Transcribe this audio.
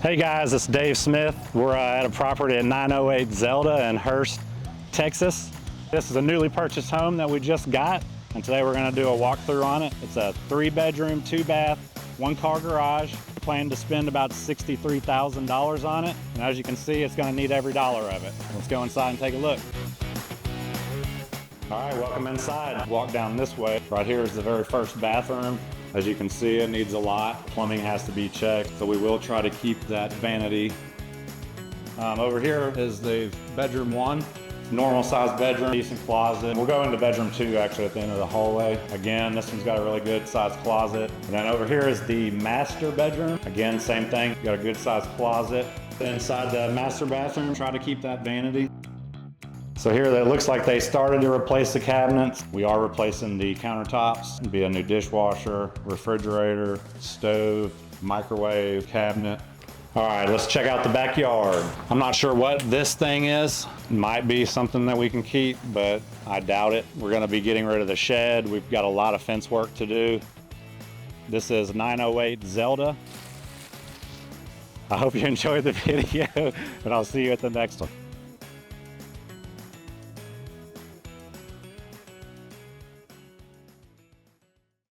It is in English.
Hey guys, it's Dave Smith. We're at a property at 908 Zelda in Hurst, Texas. This is a newly purchased home that we just got, and today we're going to do a walkthrough on it. It's a 3-bedroom, 2-bath, 1-car garage. We plan to spend about $63,000 on it, and as you can see, it's going to need every dollar of it. Let's go inside and take a look. All right, welcome inside. Walk down this way. Right here is the very first bathroom. As you can see, it needs a lot. Plumbing has to be checked, so we will try to keep that vanity. Over here is the bedroom 1. Normal sized bedroom, decent closet. We'll go into bedroom 2 actually at the end of the hallway. Again, this one's got a really good sized closet. And then over here is the master bedroom. Again, same thing, got a good sized closet. Inside the master bathroom, try to keep that vanity. So here it looks like they started to replace the cabinets. We are replacing the countertops. It'll be a new dishwasher, refrigerator, stove, microwave, cabinet. All right, let's check out the backyard. I'm not sure what this thing is. Might be something that we can keep, but I doubt it. We're gonna be getting rid of the shed. We've got a lot of fence work to do. This is 908 Zelda. I hope you enjoyed the video, and I'll see you at the next one.